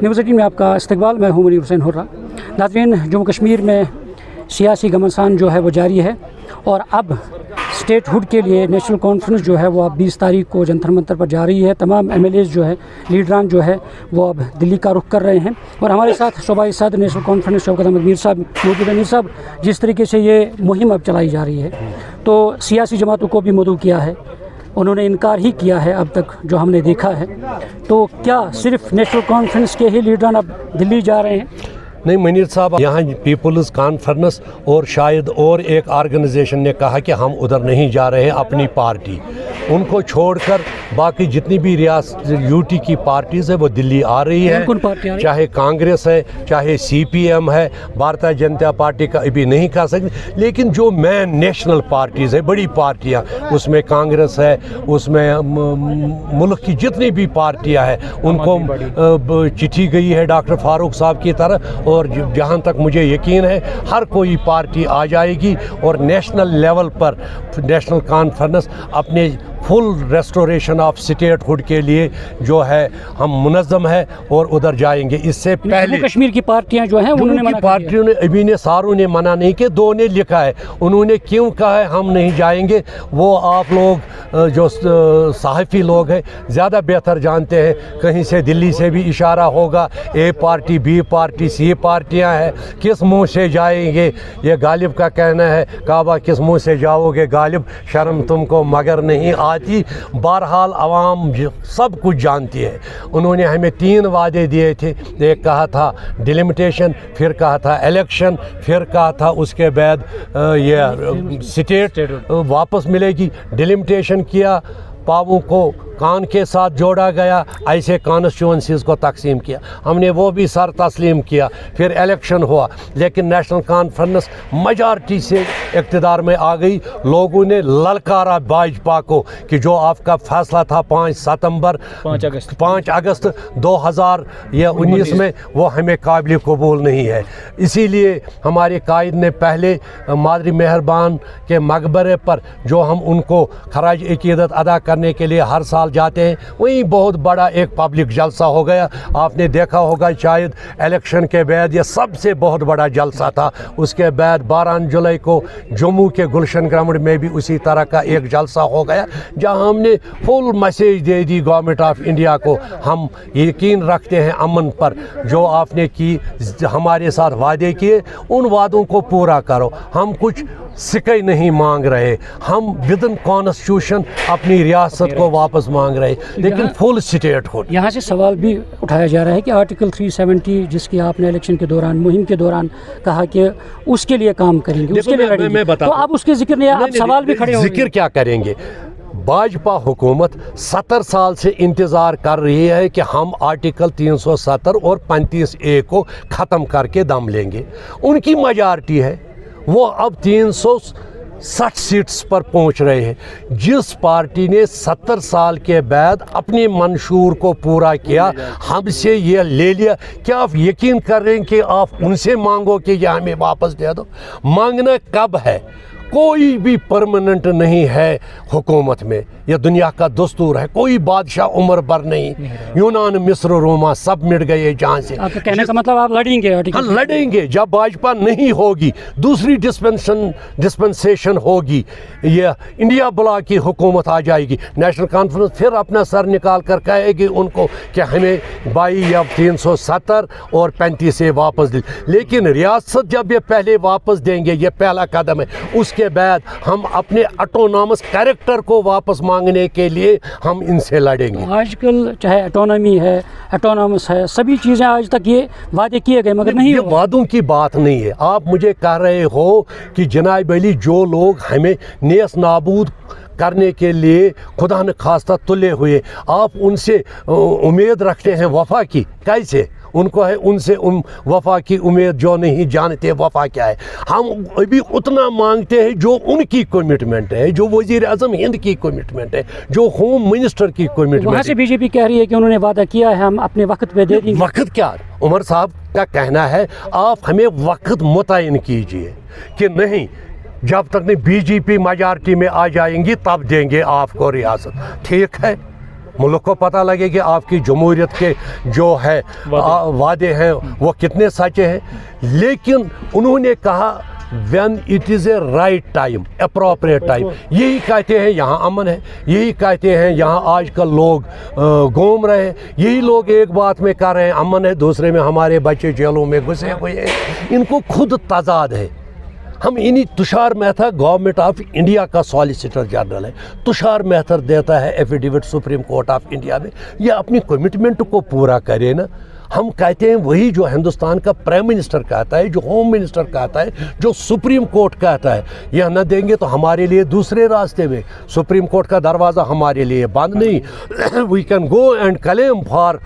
News 18 में आपका इस्तकबाल। मैं हूं मुनीर हुसैन हुर्रा। नाज़रीन, जम्मू कश्मीर में सियासी घमासान जो है वो जारी है और अब स्टेट हुड के लिए नेशनल कॉन्फ्रेंस जो है वो अब 20 तारीख को जंतर मंतर पर जा रही है। तमाम MLAs जो है, लीडरान जो है वो अब दिल्ली का रुख कर रहे हैं और हमारे साथ सूबाई सदर नेशनल कॉन्फ्रेंस शौकत अहमद मीर साहब मौजूद हैं। मीर साहब, जिस तरीके से ये मुहिम अब चलाई जा रही है तो सियासी जमातों को भी मदऊ किया है, उन्होंने इनकार ही किया है अब तक जो हमने देखा है, तो क्या सिर्फ नेशनल कॉन्फ्रेंस के ही लीडरान अब दिल्ली जा रहे हैं? नहीं मनीर साहब, यहाँ पीपल्स कॉन्फ्रेंस और शायद और एक ऑर्गेनाइजेशन ने कहा कि हम उधर नहीं जा रहे हैं, अपनी पार्टी उनको छोड़कर बाकी जितनी भी रियासत यूटी की पार्टीज़ है वो दिल्ली आ रही है। चाहे कांग्रेस है, चाहे CPM है, भारतीय जनता पार्टी का अभी नहीं कह सकते, लेकिन जो मेन नेशनल पार्टीज़ है, बड़ी पार्टियाँ, उसमें कांग्रेस है, उसमें मुल्क की जितनी भी पार्टियाँ हैं उनको चिट्ठी गई है डॉक्टर फारूक साहब की तरह, और जहाँ तक मुझे यकीन है हर कोई पार्टी आ जाएगी और नेशनल लेवल पर नेशनल कॉन्फ्रेंस अपने full restoration of state hood के लिए जो है हम मुनज़्ज़म है और उधर जाएंगे। इससे पहले कश्मीर की पार्टियां जो हैं उन्होंने पार्टियों ने अभी ने सारों ने मना नहीं किया, दो ने लिखा है। उन्होंने क्यों कहा है हम नहीं जाएंगे वो आप लोग जो सहाफ़ी लोग हैं ज़्यादा बेहतर जानते हैं। कहीं से दिल्ली से भी इशारा होगा, A party, B party, C पार्टियां हैं, किस मुंह से जाएंगे? ये गालिब का कहना है, काबा किस मुंह से जाओगे गालिब, शर्म तुमको मगर नहीं आती। बहरहाल आवाम सब कुछ जानती है। उन्होंने हमें 3 वादे दिए थे, एक कहा था डिलिमिटेशन, फिर कहा था इलेक्शन, फिर कहा था उसके बाद ये स्टेट वापस मिलेगी। डिलिमिटेशन किया, पावों को कान के साथ जोड़ा गया, ऐसे कॉन्स्टिट्यूंसीज़ को तकसीम किया, हमने वो भी सर तस्लीम किया। फिर इलेक्शन हुआ, लेकिन नेशनल कॉन्फ्रेंस मेजॉरिटी से इक़्तिदार में आ गई। लोगों ने ललकारा भाजपा को कि जो आपका फैसला था 5 अगस्त 2019 में वो हमें काबिल कबूल नहीं है। इसीलिए हमारे कायद ने पहले मादरी मेहरबान के मकबरे पर जो हम उनको खराज अकीदत अदा करने के लिए हर साल जाते हैं, वहीं बहुत बड़ा एक पब्लिक जलसा हो गया। आपने देखा होगा शायद इलेक्शन के बाद ये सबसे बहुत बड़ा जलसा था। उसके बाद 12 जुलाई को जम्मू के गुलशन ग्राउंड में भी उसी तरह का एक जलसा हो गया, जहां हमने full message they the government of India को, हम यकीन रखते हैं अमन पर, जो आपने की हमारे साथ वादे किए उन वादों को पूरा करो। हम कुछ सिकई नहीं मांग रहे, हम विदिन कॉन्स्टिट्यूशन अपनी रियासत को वापस मांग रहे, लेकिन फुल स्टेट हुड। यहाँ से सवाल भी उठाया जा रहा है कि आर्टिकल 370 जिसकी आपने इलेक्शन के दौरान, मुहिम के दौरान कहा कि उसके लिए काम करेंगे, उसके लिए लड़ेंगे, तो आप उसके जिक्र नहीं, आप सवाल भी खड़े हो, जिक्र क्या करेंगे? भाजपा हुकूमत 70 साल से इंतज़ार कर रही है कि हम आर्टिकल 370 और 35A को ख़त्म करके दम लेंगे। उनकी मेजॉरिटी है, वो अब 360 सीट्स पर पहुंच रहे हैं। जिस पार्टी ने 70 साल के बाद अपने मंशूर को पूरा किया, हमसे ये ले लिया, क्या आप यकीन कर रहे हैं कि आप उनसे मांगो कि ये हमें वापस दे दो? मांगना कब है? कोई भी परमानेंट नहीं है हुकूमत में, यह दुनिया का दस्तूर है। कोई बादशाह उम्र भर नहीं, यूनान, मिस्र, रोमा सब मिट गए जहाँ से। आपका कहने का मतलब आप लड़ेंगे? हाँ, लड़ेंगे। जब भाजपा नहीं होगी, दूसरी डिस्पेंसेशन होगी, ये इंडिया ब्लॉक की हुकूमत आ जाएगी, नेशनल कॉन्फ्रेंस फिर अपना सर निकाल कर कहेगी उनको कि हमें 370 और 35 से वापस दे। लेकिन रियासत जब ये पहले वापस देंगे, ये पहला कदम है। उसके बाद हम अपने ऑटोनॉमस कैरेक्टर को वापस मांगने के लिए हम इनसे लड़ेंगे। आजकल चाहे ऑटोनॉमी है, ऑटोनॉमस है, सभी चीज़ें आज तक ये वादे किए गए मगर नहीं। ये वादों की बात नहीं है। आप मुझे कह रहे हो कि जनाब अली, जो लोग हमें नेस नाबूद करने के लिए खुदा न खास्ता तुले हुए, आप उनसे उम्मीद रखते हैं वफा की? कैसे? उनको है उनसे वफा की उम्मीद जो नहीं जानते वफा क्या है। हम अभी उतना मांगते हैं जो उनकी कमिटमेंट है, जो वजीर आजम हिंद की कमिटमेंट है, जो होम मिनिस्टर की कमिटमेंट है। वहाँ से बीजेपी कह रही है कि उन्होंने वादा किया है, हम अपने वक्त पे दे देंगे। वक्त क्या? उमर साहब का कहना है आप हमें वक्त मुतय्यन कीजिए कि नहीं, जब तक नहीं बीजेपी मेजॉरिटी में आ जाएंगी तब देंगे आपको रियासत। ठीक है, मुल्क को पता लगे कि आपकी जमहूरियत के जो है वादे हैं वो कितने सच्चे हैं। लेकिन उन्होंने कहा when it is a right time, appropriate time, यही कहते हैं यहाँ अमन है, यही कहते हैं यहाँ आजकल लोग घूम रहे हैं, यही लोग एक बात में कर रहे हैं अमन है, दूसरे में हमारे बच्चे जेलों में घुसे हुए हैं। इनको खुद तजाद है। हम इन्हीं Tushar Mehta government of India का सॉलिसिटर जनरल है, तुषार मेहता देता है affidavit supreme court of India में, ये अपनी कमिटमेंट को पूरा करे ना। हम कहते हैं वही जो हिंदुस्तान का प्राइम मिनिस्टर कहता है, जो होम मिनिस्टर कहता है, जो सुप्रीम कोर्ट कहता है, यह न देंगे तो हमारे लिए दूसरे रास्ते में सुप्रीम कोर्ट का दरवाज़ा हमारे लिए बंद नहीं। We can go and claim for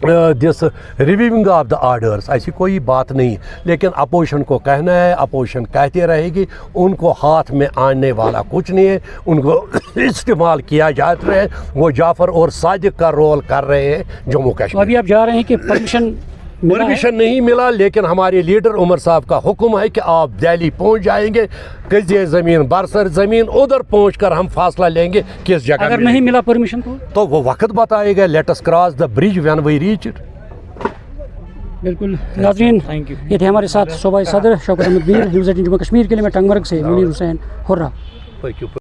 this reviewing of the orders, ऐसी कोई बात नहीं। लेकिन अपोजिशन को कहना है, अपोजिशन कहते रहेगी, उनको हाथ में आने वाला कुछ नहीं है, उनको इस्तेमाल किया जाता है। वो जाफर और साजिद का रोल कर रहे हैं जम्मू तो कश्मीर। अभी आप जा रहे हैं कि परमिशन नहीं मिला, लेकिन हमारे लीडर उमर साहब का हुक्म है कि आप दिल्ली पहुंच जाएंगे, कज़े ज़मीन बरसर ज़मीन, उधर पहुंचकर हम फासला लेंगे किस जगह। अगर नहीं मिला परमिशन तो वो वक्त बताएगा। Let us cross the bridge when we reach it. बिल्कुल नाज़रीन, ये थे हमारे साथ सूबाई सदर शौकत अहमद मीर, न्यूज़ 18 जम्मू कश्मीर के लिए मैं टंगमर्ग से मुनीर हुसैन हुर्रा।